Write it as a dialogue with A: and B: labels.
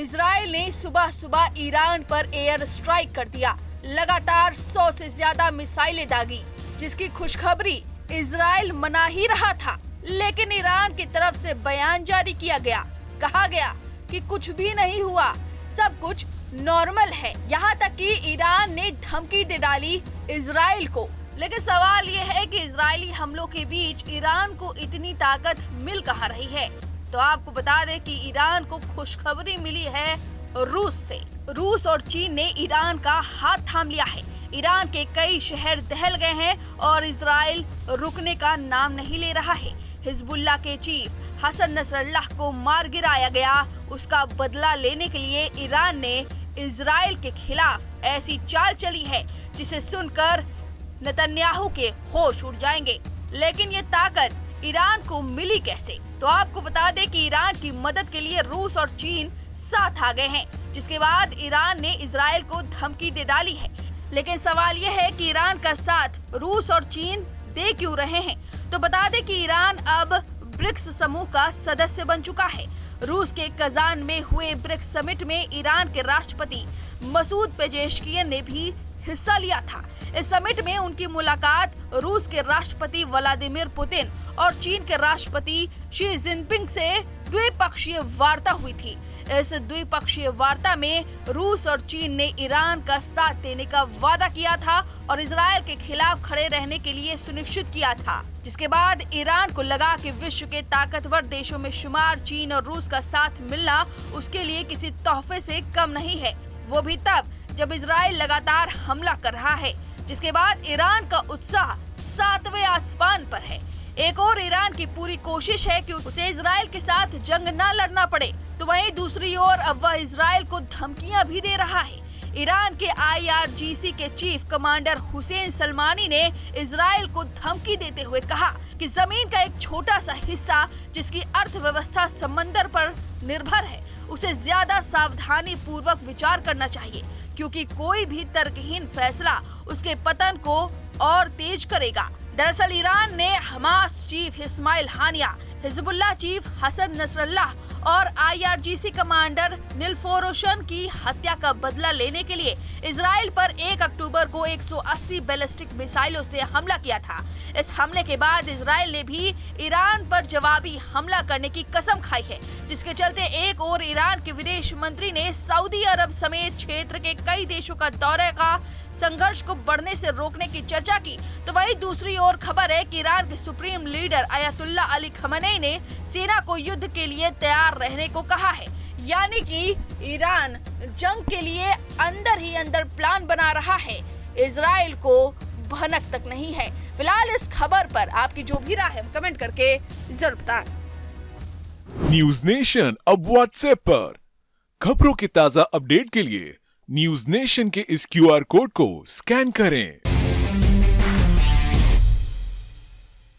A: Israel ने सुबह सुबह ईरान पर एयर स्ट्राइक कर दिया। लगातार 100 से ज्यादा मिसाइलें दागी, जिसकी खुशखबरी इजराइल मना ही रहा था, लेकिन ईरान की तरफ से बयान जारी किया गया। कहा गया कि कुछ भी नहीं हुआ, सब कुछ नॉर्मल है। यहाँ तक कि ईरान ने धमकी दे डाली इजराइल को। लेकिन सवाल ये है कि इजरायली हमलों के बीच ईरान को इतनी ताकत मिल कहाँ रही है। तो आपको बता दें कि ईरान को खुशखबरी मिली है रूस से। रूस और चीन ने ईरान का हाथ थाम लिया है। ईरान के कई शहर दहल गए हैं और इजराइल रुकने का नाम नहीं ले रहा है। हिजबुल्लाह के चीफ हसन नसरल्लाह को मार गिराया गया। उसका बदला लेने के लिए ईरान ने इजराइल के खिलाफ ऐसी चाल चली है जिसे सुनकर नेतन्याहू के होश उड़ जाएंगे। लेकिन ये ताकत ईरान को मिली कैसे? तो आपको बता दें कि ईरान की मदद के लिए रूस और चीन साथ आ गए हैं, जिसके बाद ईरान ने इजराइल को धमकी दे डाली है। लेकिन सवाल ये है कि ईरान का साथ रूस और चीन दे क्यों रहे हैं? तो बता दें कि ईरान अब ब्रिक्स समूह का सदस्य बन चुका है। रूस के कजान में हुए ब्रिक्स समिट में ईरान के राष्ट्रपति मसूद पेजेश्कियन ने भी हिस्सा लिया था। इस समिट में उनकी मुलाकात रूस के राष्ट्रपति व्लादिमीर पुतिन और चीन के राष्ट्रपति शी जिनपिंग से द्विपक्षीय वार्ता हुई थी। इस द्विपक्षीय वार्ता में रूस और चीन ने ईरान का साथ देने का वादा किया था और इजराइल के खिलाफ खड़े रहने के लिए सुनिश्चित किया था, जिसके बाद ईरान को लगा कि विश्व के ताकतवर देशों में शुमार चीन और रूस का साथ मिलना उसके लिए किसी तोहफे से कम नहीं है, वो भी तब जब इजराइल लगातार हमला कर रहा है। जिसके बाद ईरान का उत्साह 7वें आसमान पर है। एक और ईरान की पूरी कोशिश है कि उसे इजराइल के साथ जंग न लड़ना पड़े, तो वहीं दूसरी ओर अब वह इजराइल को धमकियां भी दे रहा है। ईरान के IRGC के चीफ कमांडर हुसैन सलमानी ने इजराइल को धमकी देते हुए कहा कि जमीन का एक छोटा सा हिस्सा जिसकी अर्थव्यवस्था समंदर पर निर्भर है, उसे ज्यादा सावधानी पूर्वक विचार करना चाहिए, क्योंकि कोई भी तर्कहीन फैसला उसके पतन को और तेज करेगा। दरअसल ईरान ने हमास चीफ इस्माइल हानिया, हिजबुल्लाह चीफ हसन नसरल्लाह और IRGC कमांडर निलफोरोशन की हत्या का बदला लेने के लिए इजराइल पर 1 अक्टूबर को 180 बैलिस्टिक मिसाइलों से हमला किया था। इस हमले के बाद इजराइल ने भी ईरान पर जवाबी हमला करने की कसम खाई है, जिसके चलते एक और ईरान के विदेश मंत्री ने सऊदी अरब समेत क्षेत्र के कई देशों का दौरे का संघर्ष को बढ़ने से रोकने की चर्चा की। तो वहीं दूसरी ओर खबर है कि ईरान के सुप्रीम लीडर अयतुल्ला अली खमेनी ने सेना को युद्ध के लिए तैयार रहने को कहा है, यानी कि ईरान जंग के लिए अंदर ही अंदर प्लान बना रहा है। इजराइल को भनक तक नहीं है। फिलहाल इस खबर पर आपकी जो भी राय है कमेंट करके जरूर बताएं।
B: न्यूज नेशन अब व्हाट्सएप पर खबरों के ताजा अपडेट के लिए न्यूज नेशन के इस QR कोड को स्कैन करें।